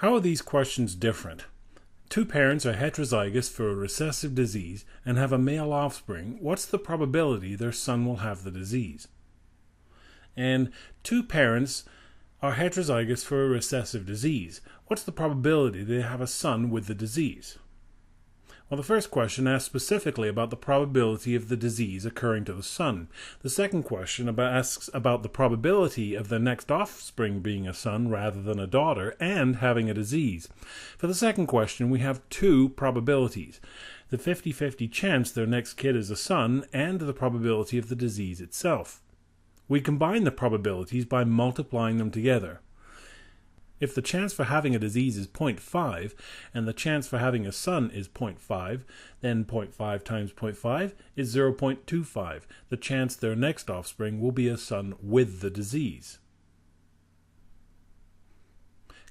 How are these questions different? Two parents are heterozygous for a recessive disease and have a male offspring. What's the probability their son will have the disease? And two parents are heterozygous for a recessive disease. What's the probability they have a son with the disease? Well, the first question asks specifically about the probability of the disease occurring to the son. The second question asks about the probability of the next offspring being a son rather than a daughter and having a disease. For the second question, we have two probabilities: the 50-50 chance their next kid is a son and the probability of the disease itself. We combine the probabilities by multiplying them together. If the chance for having a disease is 0.5 and the chance for having a son is 0.5, then 0.5 times 0.5 is 0.25. The chance their next offspring will be a son with the disease.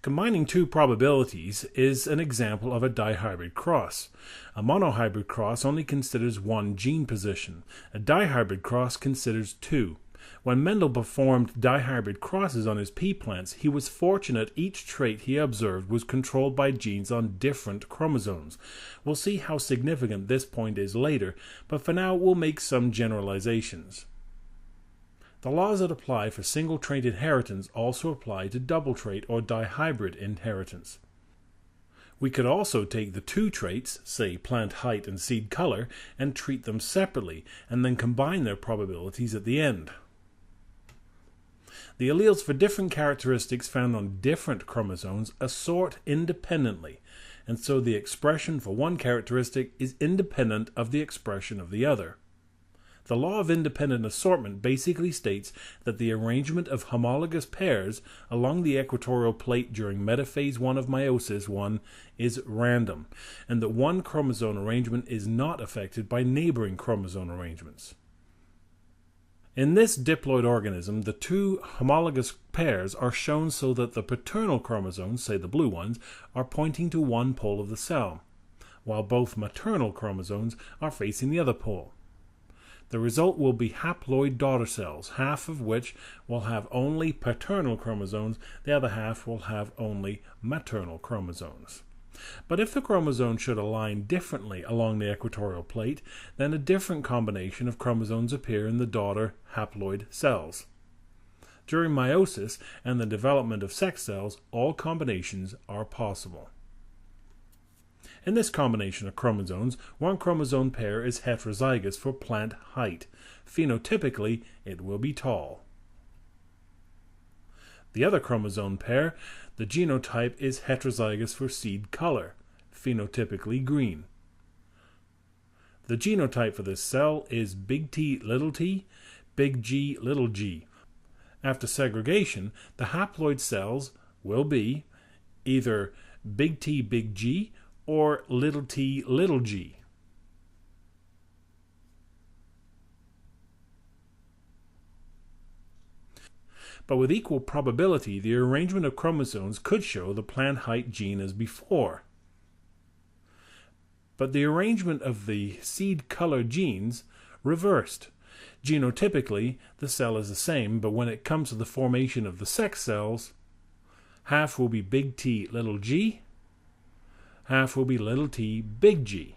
Combining two probabilities is an example of a dihybrid cross. A monohybrid cross only considers one gene position. A dihybrid cross considers two. When Mendel performed dihybrid crosses on his pea plants, he was fortunate each trait he observed was controlled by genes on different chromosomes. We'll see how significant this point is later, but for now we'll make some generalizations. The laws that apply for single trait inheritance also apply to double trait or dihybrid inheritance. We could also take the two traits, say plant height and seed color, and treat them separately, and then combine their probabilities at the end. The alleles for different characteristics found on different chromosomes assort independently, and so the expression for one characteristic is independent of the expression of the other. The law of independent assortment basically states that the arrangement of homologous pairs along the equatorial plate during metaphase 1 of meiosis 1 is random, and that one chromosome arrangement is not affected by neighboring chromosome arrangements. In this diploid organism, the two homologous pairs are shown so that the paternal chromosomes, say the blue ones, are pointing to one pole of the cell, while both maternal chromosomes are facing the other pole. The result will be haploid daughter cells, half of which will have only paternal chromosomes, the other half will have only maternal chromosomes. But if the chromosomes should align differently along the equatorial plate, then a different combination of chromosomes appear in the daughter haploid cells. During meiosis and the development of sex cells, all combinations are possible. In this combination of chromosomes, one chromosome pair is heterozygous for plant height. Phenotypically, it will be tall. The other chromosome pair, the genotype, is heterozygous for seed color, phenotypically green. The genotype for this cell is big T, big G, little g. After segregation, the haploid cells will be either big T, big G, or little t, little g. But with equal probability, the arrangement of chromosomes could show the plant height gene as before. But the arrangement of the seed color genes reversed. Genotypically, the cell is the same, but when it comes to the formation of the sex cells, half will be big T, little g, half will be little t, big G.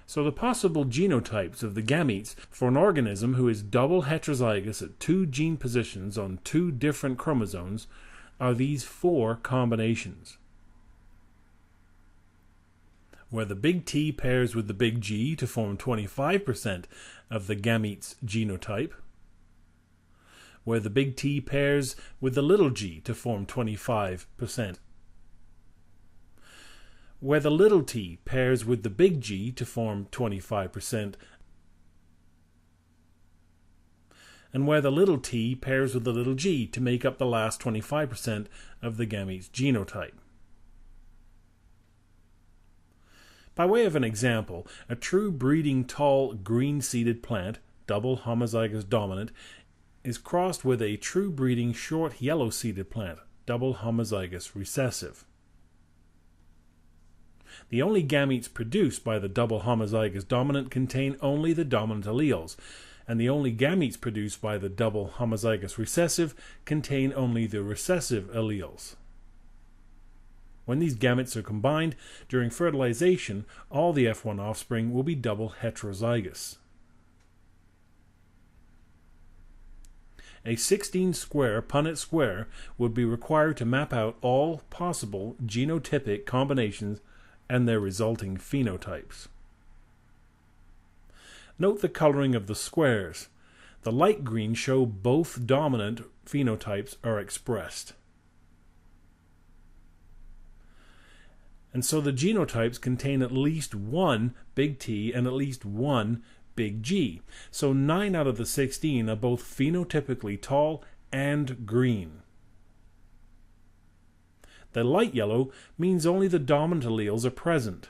So the possible genotypes of the gametes for an organism who is double heterozygous at two gene positions on two different chromosomes are these four combinations, where the big T pairs with the big G to form 25% of the gamete's genotype, where the big T pairs with the little g to form 25%, where the little t pairs with the big G to form 25%, and where the little t pairs with the little g to make up the last 25% of the gamete's genotype. By way of an example, a true breeding tall green-seeded plant, double homozygous dominant, is crossed with a true breeding short yellow-seeded plant, double homozygous recessive. The only gametes produced by the double homozygous dominant contain only the dominant alleles, and the only gametes produced by the double homozygous recessive contain only the recessive alleles. When these gametes are combined during fertilization, all the F1 offspring will be double heterozygous. A 16-square Punnett square would be required to map out all possible genotypic combinations and their resulting phenotypes. Note the coloring of the squares. The light green show both dominant phenotypes are expressed. And so the genotypes contain at least one big T and at least one big G. So 9 out of the 16 are both phenotypically tall and green. The light yellow means only the dominant alleles are present.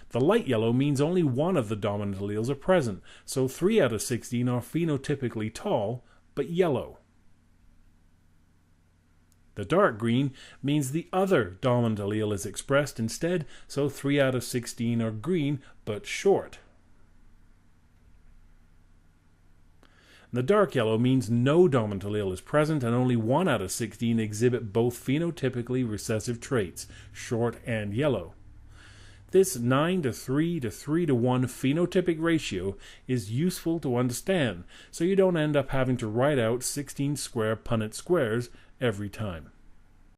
The light yellow means only one of the dominant alleles are present, so 3 out of 16 are phenotypically tall, but yellow. The dark green means the other dominant allele is expressed instead, so 3 out of 16 are green, but short. The dark yellow means no dominant allele is present and only 1 out of 16 exhibit both phenotypically recessive traits, short and yellow. This 9:3 to 3:1 phenotypic ratio is useful to understand, so you don't end up having to write out 16 square Punnett squares every time.